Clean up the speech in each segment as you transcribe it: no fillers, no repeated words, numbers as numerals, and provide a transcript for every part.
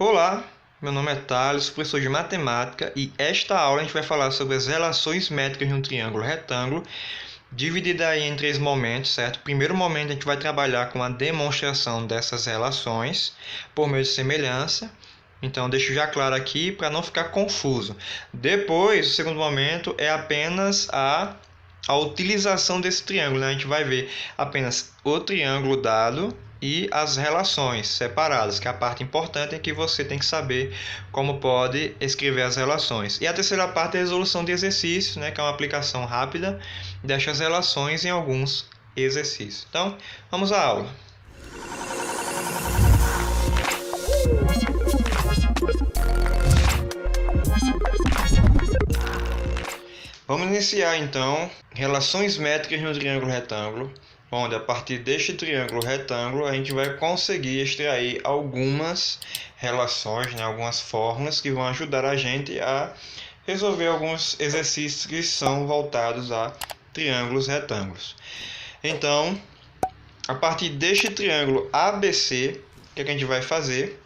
Olá, meu nome é Thales, professor de matemática, e esta aula a gente vai falar sobre as relações métricas de um triângulo retângulo, dividida aí em três momentos, certo? Primeiro momento a gente vai trabalhar com a demonstração dessas relações por meio de semelhança. Então deixo já claro aqui para não ficar confuso. Depois, o segundo momento é apenas a utilização desse triângulo, né? A gente vai ver apenas o triângulo dado e as relações separadas, que é a parte importante, é que você tem que saber como pode escrever as relações. E a terceira parte é a resolução de exercícios, né, que é uma aplicação rápida destas relações em alguns exercícios. Então, vamos à aula. Vamos iniciar então relações métricas no triângulo retângulo, onde a partir deste triângulo retângulo a gente vai conseguir extrair algumas relações, né, algumas fórmulas que vão ajudar a gente a resolver alguns exercícios que são voltados a triângulos retângulos. Então, a partir deste triângulo ABC, o que a gente vai fazer?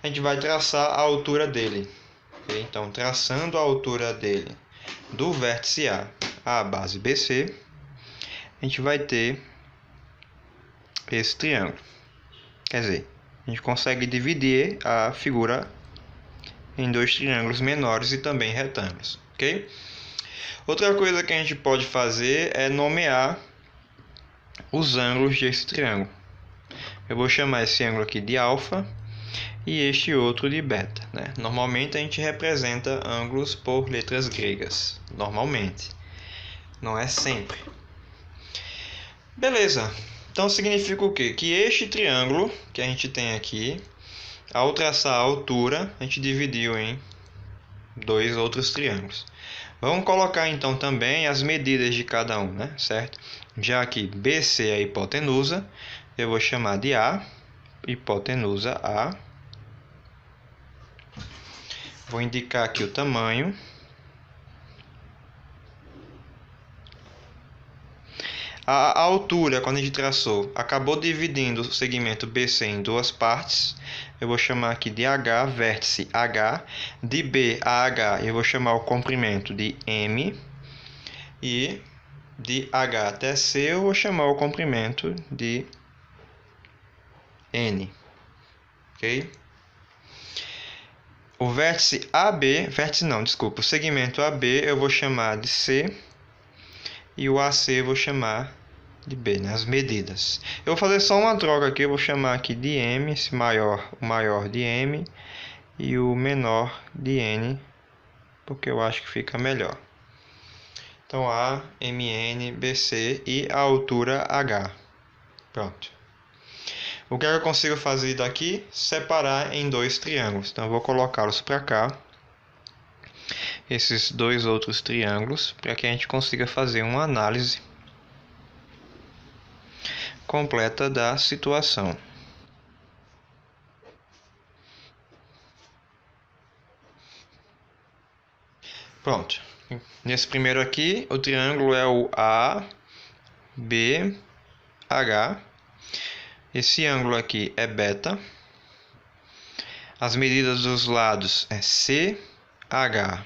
A gente vai traçar a altura dele. Okay? Então, traçando a altura dele do vértice A à base BC, a gente vai ter esse triângulo. Quer dizer, a gente consegue dividir a figura em dois triângulos menores e também retângulos, ok? Outra coisa que a gente pode fazer é nomear os ângulos desse triângulo. Eu vou chamar esse ângulo aqui de alfa e este outro de beta, né? Normalmente a gente representa ângulos por letras gregas, normalmente, não é sempre. Beleza, então significa o quê? Que este triângulo que a gente tem aqui, ao traçar a altura, a gente dividiu em dois outros triângulos. Vamos colocar então também as medidas de cada um, né? Certo? Já que BC é a hipotenusa, eu vou chamar de A, hipotenusa A. Vou indicar aqui o tamanho. A altura, quando a gente traçou, acabou dividindo o segmento BC em duas partes. Eu vou chamar aqui de H, vértice H. De B a H, eu vou chamar o comprimento de M. E de H até C, eu vou chamar o comprimento de N. Ok? O vértice AB, o segmento AB eu vou chamar de C e o AC eu vou chamar de B, né? As medidas. Eu vou fazer só uma troca aqui, eu vou chamar aqui de M, esse maior, o maior de M e o menor de N, porque eu acho que fica melhor. Então A, MN, BC e a altura H. Pronto. O que eu consigo fazer daqui? Separar em dois triângulos. Então, eu vou colocá-los para cá. Esses dois outros triângulos, para que a gente consiga fazer uma análise completa da situação. Pronto. Nesse primeiro aqui, o triângulo é o ABH. Esse ângulo aqui é beta. As medidas dos lados é CH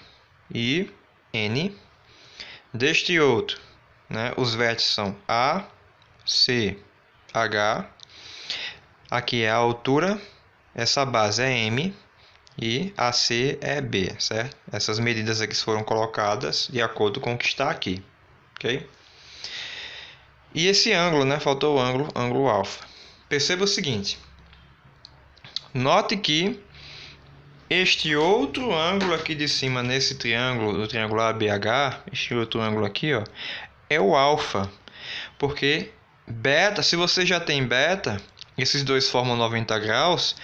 e N. Deste outro, né, os vértices são A, C, H. Aqui é a altura. Essa base é M. E AC é B, certo? Essas medidas aqui foram colocadas de acordo com o que está aqui. Ok? E esse ângulo, né? Faltou o ângulo alfa. Perceba o seguinte. Note que este outro ângulo aqui de cima, nesse triângulo, do triângulo ABH, este outro ângulo aqui, ó, é o alfa. Porque beta, se você já tem beta, esses dois formam 90 graus,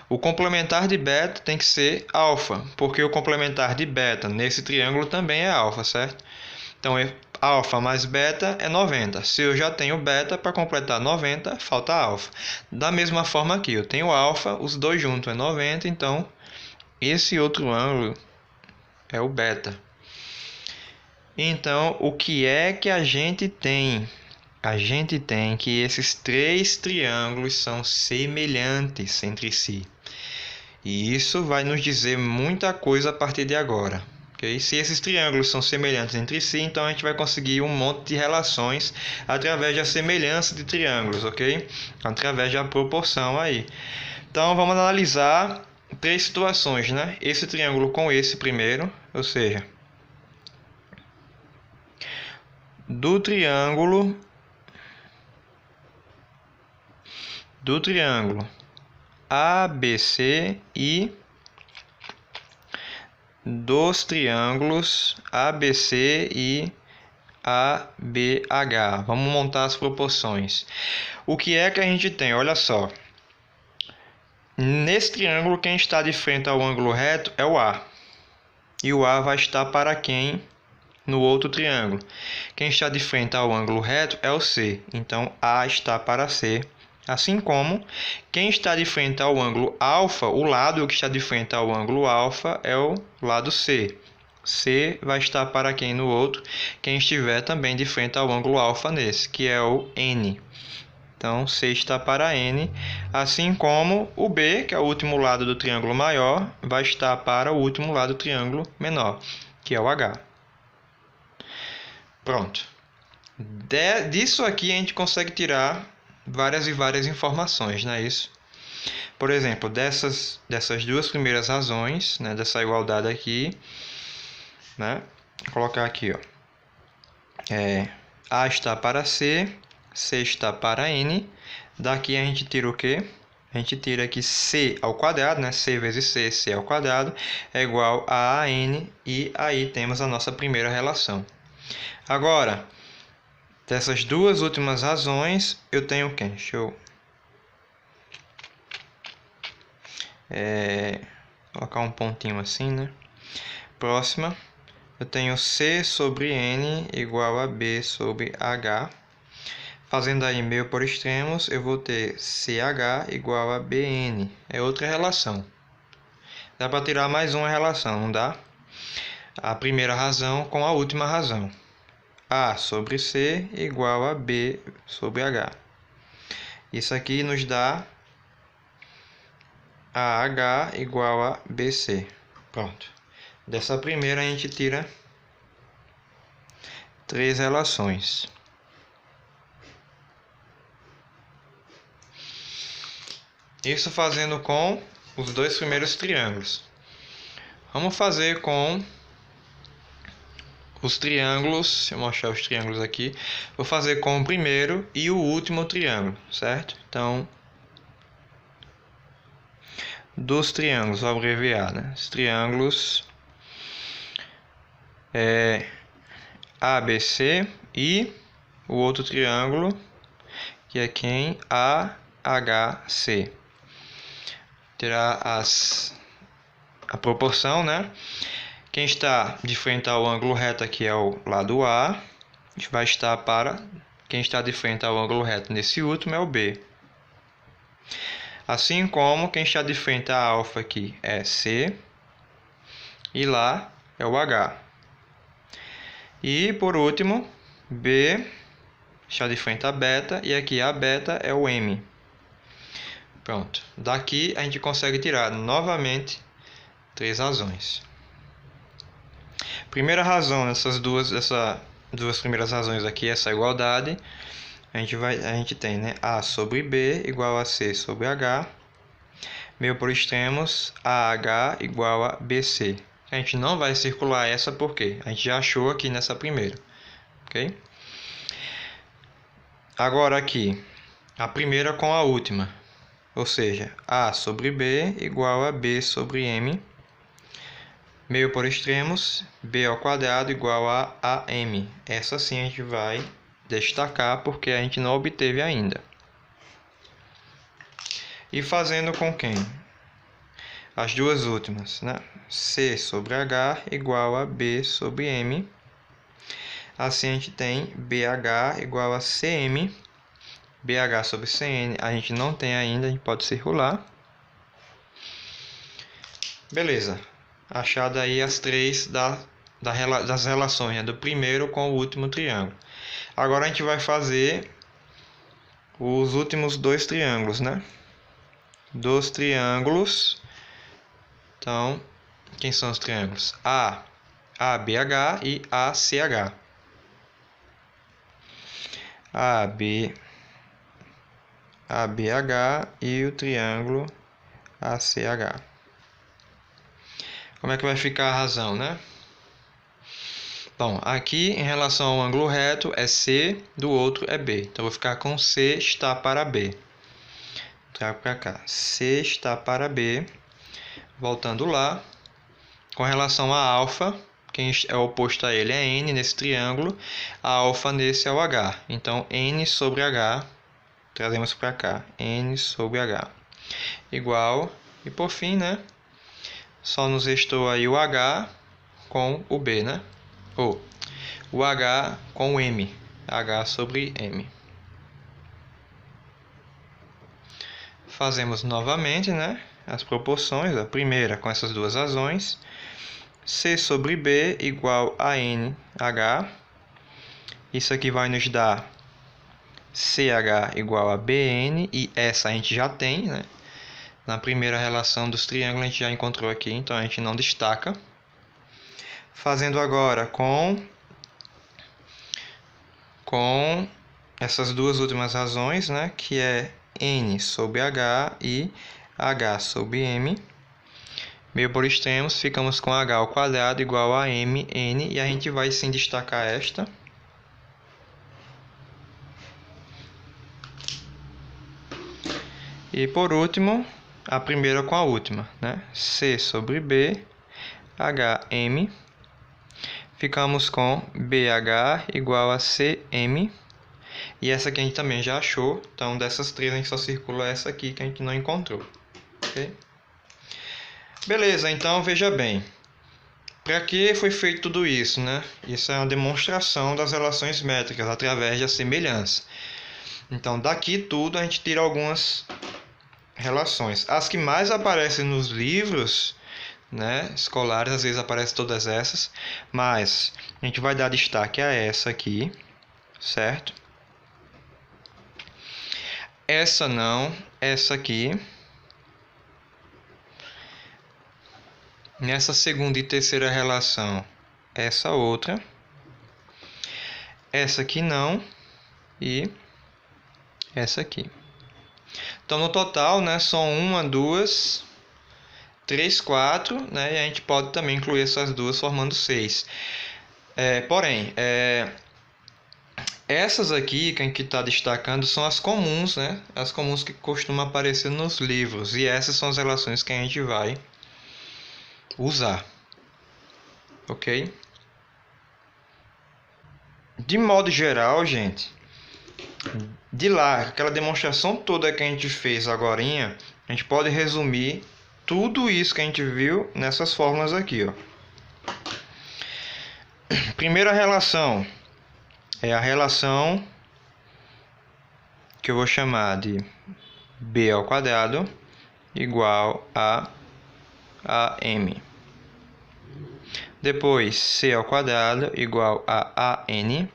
o complementar de beta tem que ser alfa, porque o complementar de beta nesse triângulo também é alfa, certo? Então, alfa mais beta é 90. Se eu já tenho beta, para completar 90, falta alfa. Da mesma forma aqui, eu tenho alfa, os dois juntos é 90, então esse outro ângulo é o beta. Então, o que é que a gente tem? A gente tem que esses três triângulos são semelhantes entre si. E isso vai nos dizer muita coisa a partir de agora. Okay? Se esses triângulos são semelhantes entre si, então a gente vai conseguir um monte de relações através da semelhança de triângulos, ok? Através da proporção aí. Então vamos analisar três situações, né? Esse triângulo com esse primeiro, ou seja, do triângulo ABC e dos triângulos ABC e ABH. Vamos montar as proporções. O que é que a gente tem? Olha só. Nesse triângulo, quem está de frente ao ângulo reto é o A. E o A vai estar para quem no outro triângulo? Quem está de frente ao ângulo reto é o C. Então, A está para C. Assim como quem está de frente ao ângulo alfa, o lado que está de frente ao ângulo alfa é o lado C. C vai estar para quem no outro? Quem estiver também de frente ao ângulo alfa nesse, que é o N. Então, C está para N, assim como o B, que é o último lado do triângulo maior, vai estar para o último lado do triângulo menor, que é o H. Pronto. Disso aqui a gente consegue tirar várias e várias informações, não é isso? Por exemplo, dessas duas primeiras razões, né, dessa igualdade aqui, né, vou colocar aqui, ó, A está para C, C está para N. Daqui a gente tira o quê? A gente tira aqui C ao quadrado, né? C vezes C, C ao quadrado, é igual a AN. E aí temos a nossa primeira relação. Agora, dessas duas últimas razões, eu tenho quem? Deixa eu colocar um pontinho assim, né? Próxima, eu tenho C sobre N igual a B sobre H. Fazendo aí meio por extremos, eu vou ter CH igual a BN. É outra relação. Dá para tirar mais uma relação, não dá? A primeira razão com a última razão. A sobre C igual a B sobre H. Isso aqui nos dá AH igual a BC. Pronto. Dessa primeira a gente tira três relações. Isso fazendo com os dois primeiros triângulos. Vamos fazer com os triângulos. Deixa eu mostrar os triângulos aqui. Vou fazer com o primeiro e o último triângulo, certo? Então, dos triângulos, vou abreviar, né? Os triângulos ABC e o outro triângulo, que é quem? AHC. Tirar a proporção, né? Quem está de frente ao ângulo reto aqui é o lado A. Vai estar para quem está de frente ao ângulo reto nesse último é o B. Assim como quem está de frente a alfa aqui é C. E lá é o H. E por último, B está de frente a beta. E aqui a beta é o M. Pronto. Daqui a gente consegue tirar novamente três razões. Primeira razão dessas duas primeiras razões aqui, essa igualdade, a gente tem, né, A sobre B igual a C sobre H. Meio por extremos, AH igual a BC. A gente não vai circular essa porque a gente já achou aqui nessa primeira. Ok? Agora aqui, a primeira com a última. Ou seja, A sobre B igual a B sobre M. Meio por extremos, B ao quadrado igual a AM. Essa sim a gente vai destacar porque a gente não obteve ainda. E fazendo com quem? As duas últimas, né? C sobre H igual a B sobre M. Assim a gente tem BH igual a CM. BH sobre CN a gente não tem ainda, a gente pode circular. Beleza. Achado aí as três das relações, né? Do primeiro com o último triângulo. Agora a gente vai fazer os últimos dois triângulos, né? Dos triângulos Então, quem são os triângulos? ABH e ACH. ABH e o triângulo ACH. Como é que vai ficar a razão, né? Bom, aqui em relação ao ângulo reto é C, do outro é B. Então, eu vou ficar com C está para B. Trago para cá. C está para B. Voltando lá. Com relação a alfa, quem é oposto a ele é N nesse triângulo. A alfa nesse é o H. Então, N sobre H. Trazemos para cá. N sobre H. Igual. E por fim, né? Só nos restou aí o H com o B, né? Ou o H com o M. H sobre M. Fazemos novamente, né? As proporções. A primeira com essas duas razões. C sobre B igual a NH. Isso aqui vai nos dar CH igual a BN. E essa a gente já tem, né? Na primeira relação dos triângulos a gente já encontrou aqui, então a gente não destaca. Fazendo agora com essas duas últimas razões, né, que é N sobre H e H sobre M. Meio por extremos, ficamos com H ao quadrado igual a MN, e a gente vai sim destacar esta. E por último, a primeira com a última, né? C sobre B, HM. Ficamos com BH igual a CM. E essa aqui a gente também já achou. Então, dessas três, a gente só circula essa aqui que a gente não encontrou. Ok? Beleza, então veja bem. Para que foi feito tudo isso, né? Isso é uma demonstração das relações métricas através da semelhança. Então, daqui tudo a gente tira algumas relações. As que mais aparecem nos livros, né, escolares, às vezes aparecem todas essas, mas a gente vai dar destaque a essa aqui, certo? Essa não, essa aqui. Nessa segunda e terceira relação, essa outra. Essa aqui não. E essa aqui. Então, no total, né, são 1, 2, 3, 4, né, e a gente pode também incluir essas duas formando 6. Porém, essas aqui que a gente está destacando são as comuns, né, as comuns que costumam aparecer nos livros. E essas são as relações que a gente vai usar. Ok? De modo geral, gente, de lá, aquela demonstração toda que a gente fez agorinha, a gente pode resumir tudo isso que a gente viu nessas fórmulas aqui, ó. Primeira relação é a relação que eu vou chamar de B ao quadrado igual a AM. Depois, C ao quadrado igual a AN.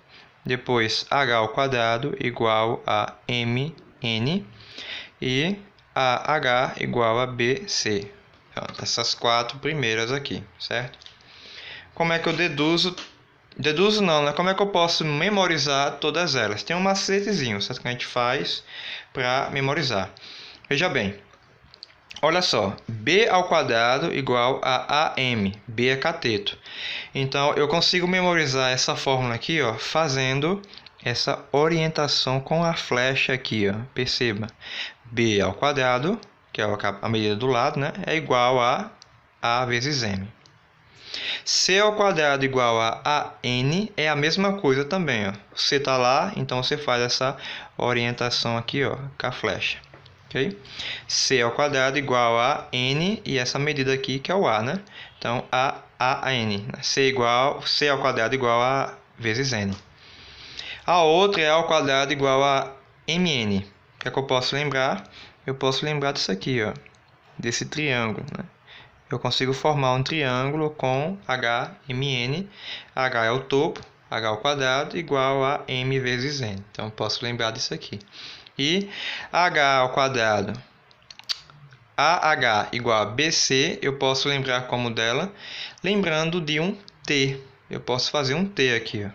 Depois, H ao quadrado igual a MN. E AH igual a BC. Pronto, essas quatro primeiras aqui, certo? Como é que eu deduzo? Deduzo não, né? Como é que eu posso memorizar todas elas? Tem um macetezinho, certo? Que a gente faz para memorizar. Veja bem. Olha só, B ao quadrado igual a AM. B é cateto. Então, eu consigo memorizar essa fórmula aqui, ó, fazendo essa orientação com a flecha aqui, ó. Perceba. B ao quadrado, que é a medida do lado, né, é igual a A vezes M. C ao quadrado igual a N é a mesma coisa também, ó. C está lá, então você faz essa orientação aqui, ó, com a flecha. Okay? C ao quadrado igual a N e essa medida aqui que é o A, né? Então, a N. C ao quadrado igual a vezes N. A outra é A ao quadrado igual a MN. O que é que eu posso lembrar? Eu posso lembrar disso aqui, ó. Desse triângulo, né? Eu consigo formar um triângulo com HMN. H é o topo, H ao quadrado igual a M vezes N. Então, eu posso lembrar disso aqui. E H ao quadrado, AH igual a BC, eu posso lembrar como dela, lembrando de um T. Eu posso fazer um T aqui, ó.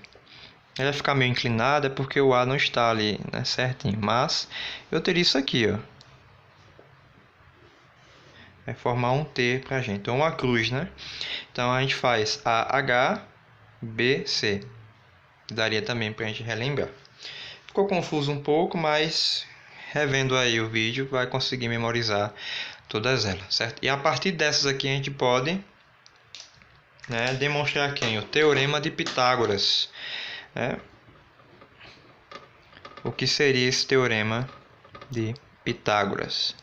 Ela vai ficar meio inclinada porque o A não está ali, né, certinho. Mas eu teria isso aqui, ó. Vai formar um T pra gente. Então, uma cruz, né? Então, a gente faz AH, BC. Daria também pra gente relembrar. Ficou confuso um pouco, mas revendo aí o vídeo, vai conseguir memorizar todas elas, certo? E a partir dessas aqui, a gente pode, né, demonstrar quem? O Teorema de Pitágoras. O que seria esse Teorema de Pitágoras?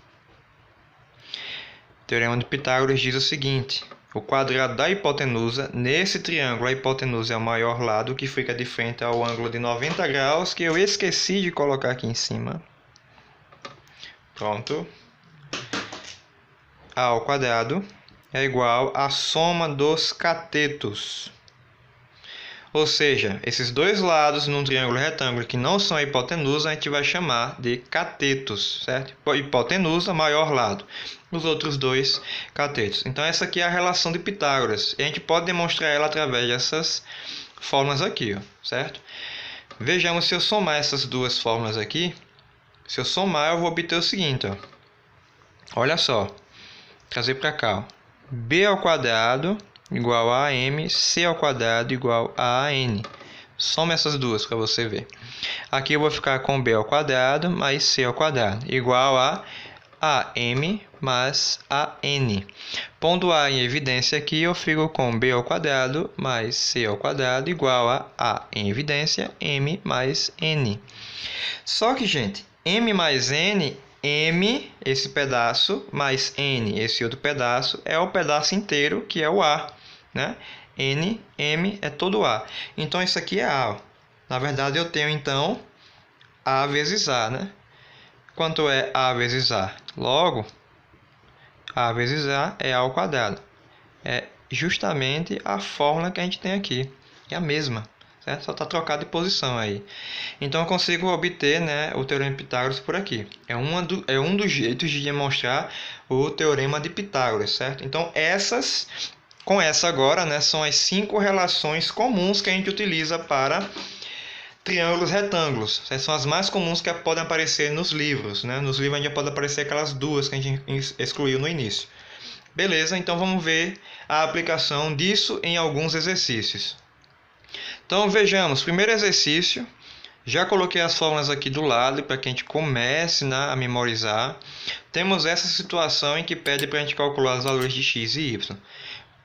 O Teorema de Pitágoras diz o seguinte: o quadrado da hipotenusa, nesse triângulo, a hipotenusa é o maior lado, que fica de frente ao ângulo de 90 graus, que eu esqueci de colocar aqui em cima. Pronto. A ao quadrado é igual à soma dos catetos. Ou seja, esses dois lados num triângulo retângulo que não são a hipotenusa, a gente vai chamar de catetos, certo? Hipotenusa, maior lado. Os outros dois, catetos. Então, essa aqui é a relação de Pitágoras. E a gente pode demonstrar ela através dessas fórmulas aqui, ó, certo? Vejamos se eu somar essas duas fórmulas aqui. Se eu somar, eu vou obter o seguinte, ó. Olha só. Trazer para cá, ó. B ao quadrado igual a AM, C ao quadrado igual a AN. Soma essas duas para você ver. Aqui eu vou ficar com B ao quadrado mais C ao quadrado igual a AM mais AN. Pondo A em evidência aqui, eu fico com B ao quadrado mais C ao quadrado igual a em evidência, M mais N. Só que, gente, M mais N, M, esse pedaço, mais N, esse outro pedaço, é o pedaço inteiro, que é o A, né? N, M é todo A. Então, isso aqui é A. Ó. Na verdade, eu tenho, então, A vezes A, né? Quanto é A vezes A? Logo, A vezes A é A ao quadrado. É justamente a fórmula que a gente tem aqui. É a mesma, certo? Só está trocado de posição aí. Então, eu consigo obter, né, o Teorema de Pitágoras por aqui. É um dos jeitos de demonstrar o Teorema de Pitágoras, certo? Então, com essa agora, né, são as 5 relações comuns que a gente utiliza para triângulos retângulos. Essas são as mais comuns que podem aparecer nos livros, né? Nos livros ainda pode aparecer aquelas duas que a gente excluiu no início. Beleza, então vamos ver a aplicação disso em alguns exercícios. Então vejamos, primeiro exercício, já coloquei as fórmulas aqui do lado para que a gente comece, né, a memorizar. Temos essa situação em que pede para a gente calcular os valores de x e y.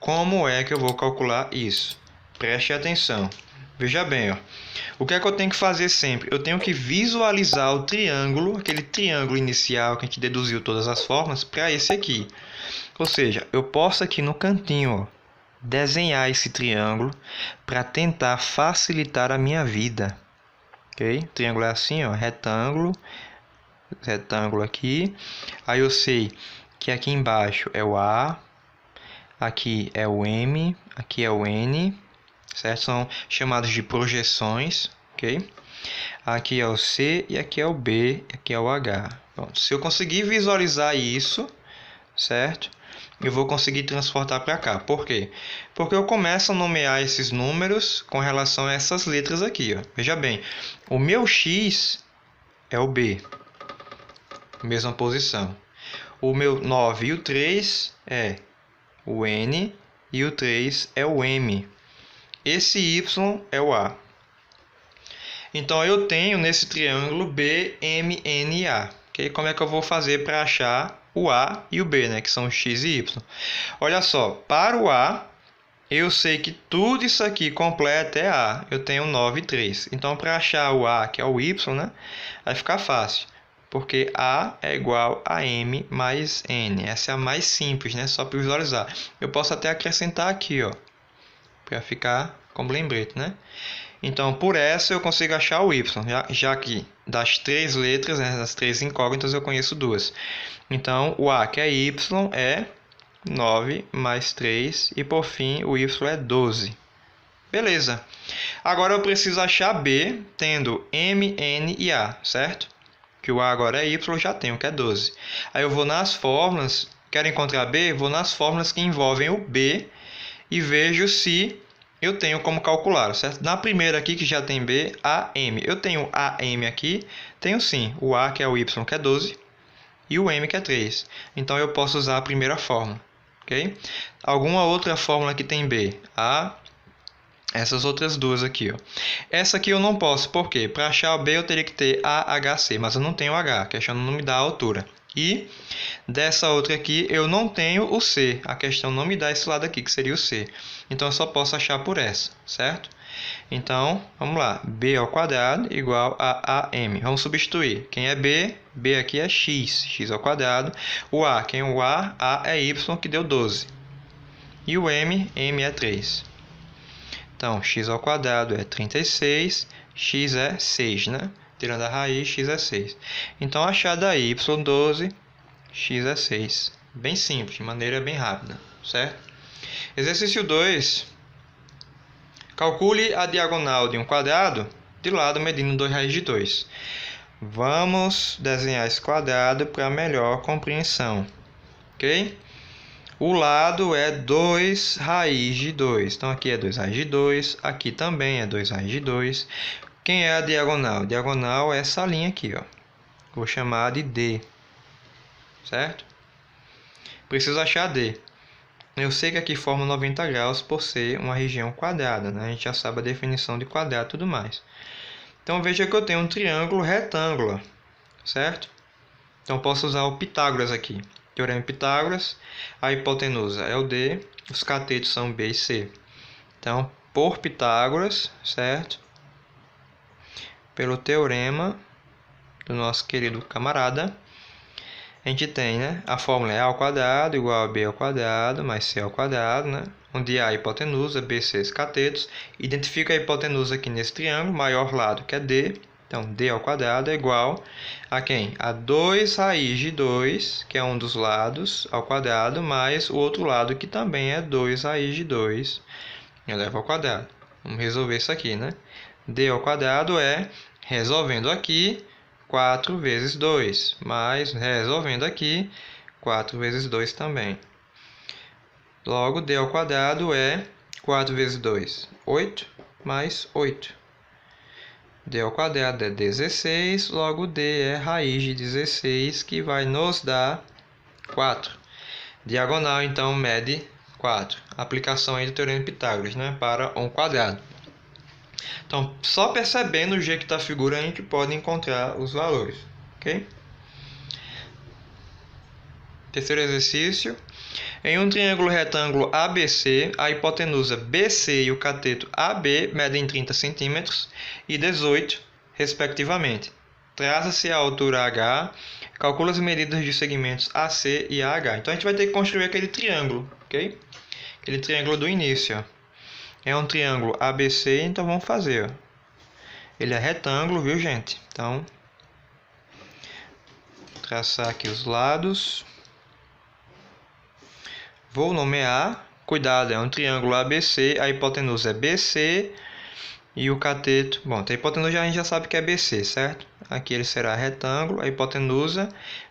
Como é que eu vou calcular isso? Preste atenção. Veja bem, ó. O que é que eu tenho que fazer sempre? Eu tenho que visualizar o triângulo, aquele triângulo inicial que a gente deduziu todas as formas, para esse aqui. Ou seja, eu posso aqui no cantinho, ó, desenhar esse triângulo para tentar facilitar a minha vida. Ok? O triângulo é assim, ó, retângulo aqui. Aí eu sei que aqui embaixo é o A, aqui é o M, aqui é o N. Certo? São chamados de projeções, ok? Aqui é o C e aqui é o B, aqui é o H. Pronto. Se eu conseguir visualizar isso, certo? Eu vou conseguir transportar para cá. Por quê? Porque eu começo a nomear esses números com relação a essas letras aqui, ó. Veja bem, o meu X é o B, mesma posição. O meu 9 e o 3 é o N e o 3 é o M. Esse Y é o A. Então, eu tenho nesse triângulo B, M, N e A. Okay? Como é que eu vou fazer para achar o A e o B, né? Que são X e Y? Olha só, para o A, eu sei que tudo isso aqui completo é A. Eu tenho 9 e 3. Então, para achar o A, que é o Y, né? Vai ficar fácil. Porque A é igual a M mais N. Essa é a mais simples, né? Só para visualizar. Eu posso até acrescentar aqui, ó, para ficar como lembrete, né? Então, por essa eu consigo achar o Y, já que das 3 letras, né, das 3 incógnitas, eu conheço 2. Então, o A, que é Y, é 9 mais 3, e por fim, o Y é 12. Beleza. Agora eu preciso achar B, tendo M, N e A, certo? que o A agora é Y, eu já tenho, que é 12. Aí eu vou nas fórmulas, quero encontrar B, vou nas fórmulas que envolvem o B e vejo se eu tenho como calcular, certo? Na primeira aqui, que já tem B, AM. Eu tenho AM aqui, tenho sim o A, que é o Y, que é 12, e o M, que é 3. Então eu posso usar a primeira fórmula, ok? Alguma outra fórmula que tem B? Essas outras duas aqui, ó. Essa aqui eu não posso, por quê? Para achar o B eu teria que ter AHC, mas eu não tenho H, a questão não me dá a altura. E dessa outra aqui eu não tenho o C, a questão não me dá esse lado aqui, que seria o C. Então eu só posso achar por essa, certo? Então, vamos lá. B ao quadrado igual a AM. Vamos substituir. Quem é B? B aqui é X, X ao quadrado. O A, quem é o A? A é Y, que deu 12. E o M? M é 3. Então, x ao quadrado é 36, x é 6, né? Tirando a raiz, x é 6. Então, achar da y 12, x é 6. Bem simples, de maneira bem rápida, certo? Exercício 2. Calcule a diagonal de um quadrado de lado medindo 2 raízes de 2. Vamos desenhar esse quadrado para melhor compreensão, ok? O lado é 2 raiz de 2. Então, aqui é 2 raiz de 2. Aqui também é 2 raiz de 2. Quem é a diagonal? Diagonal é essa linha aqui, ó. Vou chamar de D. Certo? Preciso achar D. Eu sei que aqui forma 90 graus por ser uma região quadrada, né? A gente já sabe a definição de quadrado e tudo mais. Então, veja que eu tenho um triângulo retângulo. Certo? Então, posso usar o Pitágoras aqui. Teorema de Pitágoras, a hipotenusa é o D, os catetos são B e C. Então, por Pitágoras, certo? Pelo teorema do nosso querido camarada, a gente tem, né? A fórmula é A ao quadrado igual a B ao quadrado mais C ao quadrado, né? Onde A é a hipotenusa, B, C, os catetos. Identifica a hipotenusa aqui nesse triângulo, maior lado que é D. Então, D ao quadrado é igual a quem? A 2 raiz de 2, que é um dos lados, ao quadrado, mais o outro lado, que também é 2 raiz de 2, eleva ao quadrado. Vamos resolver isso aqui, né? D ao quadrado é, resolvendo aqui, 4 vezes 2, mais, resolvendo aqui, 4 vezes 2 também. Logo, D ao quadrado é 4 vezes 2, 8, mais 8. D ao quadrado é 16, logo D é raiz de 16, que vai nos dar 4. Diagonal, então, mede 4. Aplicação aí do teorema de Pitágoras, né, para um quadrado. Então, só percebendo o jeito da figura, a gente pode encontrar os valores, ok? Terceiro exercício. Em um triângulo retângulo ABC, a hipotenusa BC e o cateto AB medem 30 cm e 18, respectivamente. Traça-se a altura H, calcula as medidas de segmentos AC e AH. Então, a gente vai ter que construir aquele triângulo, ok? Aquele triângulo do início, ó. É um triângulo ABC, então vamos fazer, ó. Ele é retângulo, viu, gente? Então, traçar aqui os lados. Vou nomear, cuidado, é um triângulo ABC, a hipotenusa é BC e o cateto, bom, a hipotenusa a gente já sabe que é BC, certo? Aqui ele será retângulo, a hipotenusa,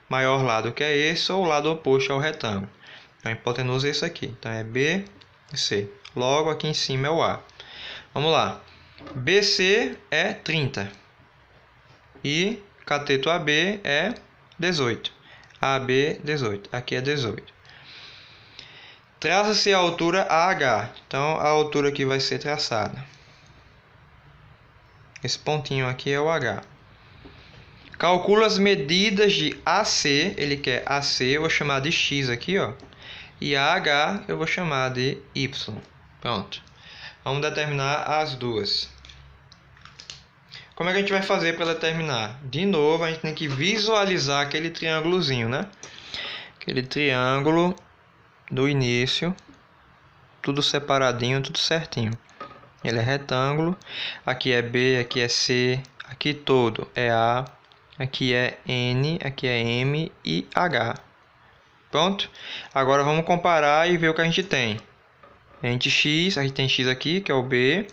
maior lado que é esse, ou o lado oposto ao retângulo. Então, a hipotenusa é isso aqui, então é BC. Logo aqui em cima é o A. Vamos lá, BC é 30 e cateto AB é 18, AB 18, aqui é 18. Traça-se a altura AH. Então, a altura que vai ser traçada. Esse pontinho aqui é o H. Calcula as medidas de AC. Ele quer AC, eu vou chamar de X aqui, ó. E AH eu vou chamar de Y. Pronto. Vamos determinar as duas. Como é que a gente vai fazer para determinar? De novo, a gente tem que visualizar aquele triângulozinho, né? Aquele triângulo do início, tudo separadinho, tudo certinho. Ele é retângulo, aqui é B, aqui é C, aqui todo é A, aqui é N, aqui é M e H. Pronto? Agora vamos comparar e ver o que a gente tem. A gente tem X aqui, que é o B,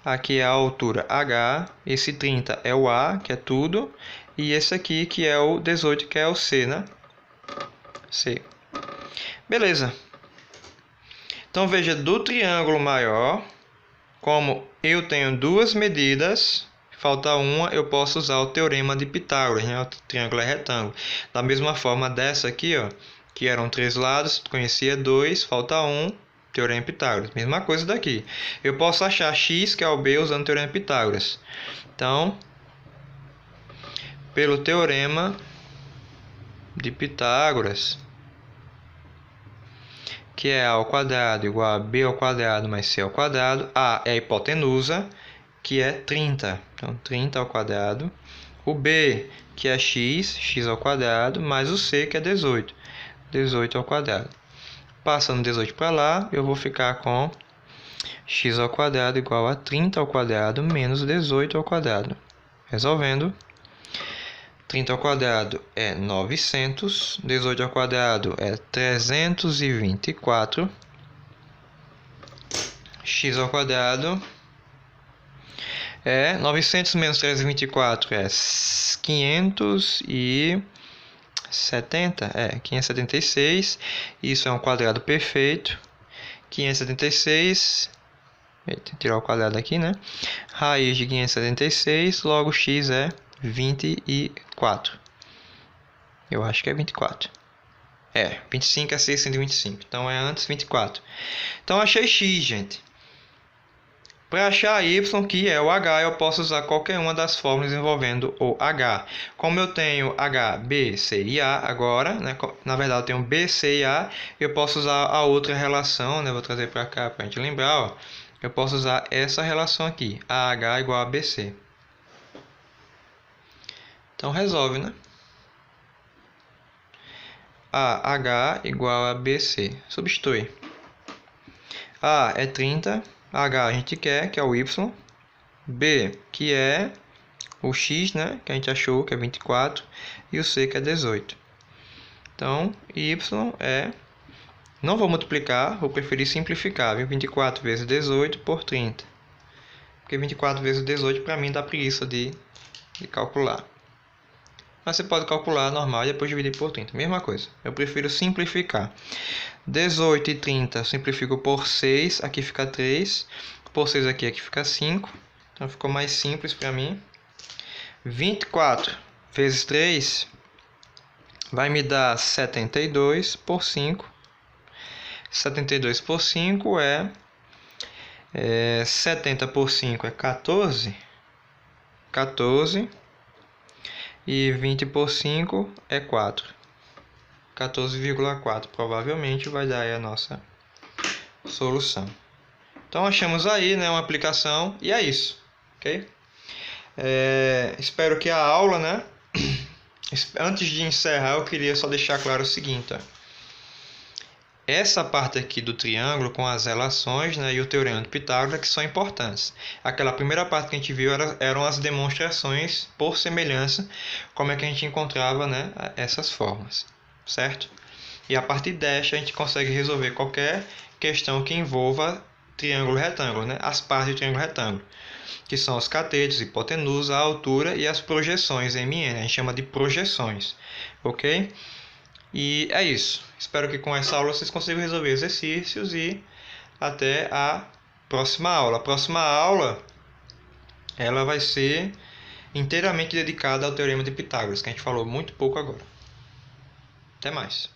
aqui é a altura H, esse 30 é o A, que é tudo, e esse aqui que é o 18, que é o C, né? C. Beleza. Então veja, do triângulo maior, como eu tenho duas medidas, falta uma, eu posso usar o teorema de Pitágoras, né? O triângulo é retângulo. Da mesma forma dessa aqui, ó, que eram 3 lados, conhecia 2, falta 1, teorema de Pitágoras. Mesma coisa daqui. Eu posso achar x, que é o b, usando o teorema de Pitágoras. Então, pelo teorema de Pitágoras, que é a ao quadrado igual a b ao quadrado mais c ao quadrado, a é a hipotenusa, que é 30. Então, 30 ao quadrado. O b, que é x, x ao quadrado, mais o c, que é 18. 18 ao quadrado. Passando 18 para lá, eu vou ficar com x ao quadrado igual a 30 ao quadrado menos 18 ao quadrado. Resolvendo, 30 ao quadrado é 900, 18 ao quadrado é 324, x ao quadrado é 900 menos 324 é 576, isso é um quadrado perfeito, 576, tirar o quadrado aqui, né? Raiz de 576, logo x é 24. Eu acho que é 24. 25 é 625. Então é antes 24. Então achei x, gente. Para achar y, que é o h, eu posso usar qualquer uma das fórmulas envolvendo o h. Como eu tenho h, b, c e a agora, né? Na verdade eu tenho b, c e a, eu posso usar a outra relação, né? Vou trazer para cá para a gente lembrar, ó. Eu posso usar essa relação aqui, AH igual a BC. Então resolve, né? AH igual a BC. Substitui. A é 30, H a gente quer, que é o Y. B, que é o X, né? Que a gente achou, que é 24. E o C, que é 18. Então, Y é... Não vou multiplicar, vou preferir simplificar, viu? 24 vezes 18 por 30. Porque 24 vezes 18 para mim dá preguiça de calcular. Mas você pode calcular normal e depois dividir por 30. Mesma coisa. Eu prefiro simplificar. 18 e 30 eu simplifico por 6. Aqui fica 3. Por 6 aqui fica 5. Então ficou mais simples para mim. 24 vezes 3 vai me dar 72 por 5. 72 por 5 é 70 por 5 é 14. 14. E 20 por 5 é 4. 14,4 provavelmente vai dar aí a nossa solução. Então achamos aí, né, uma aplicação e é isso, ok? Espero que a aula, né? Antes de encerrar, eu queria só deixar claro o seguinte, ó. Essa parte aqui do triângulo com as relações, né, e o teorema de Pitágoras que são importantes. Aquela primeira parte que a gente viu eram as demonstrações por semelhança, como é que a gente encontrava, né, essas formas, certo? E a partir desta a gente consegue resolver qualquer questão que envolva triângulo retângulo, né, as partes do triângulo retângulo, que são os catetos, hipotenusa, a altura e as projeções MN, a gente chama de projeções, ok? E é isso. Espero que com essa aula vocês consigam resolver exercícios e até a próxima aula. A próxima aula ela vai ser inteiramente dedicada ao teorema de Pitágoras, que a gente falou muito pouco agora. Até mais.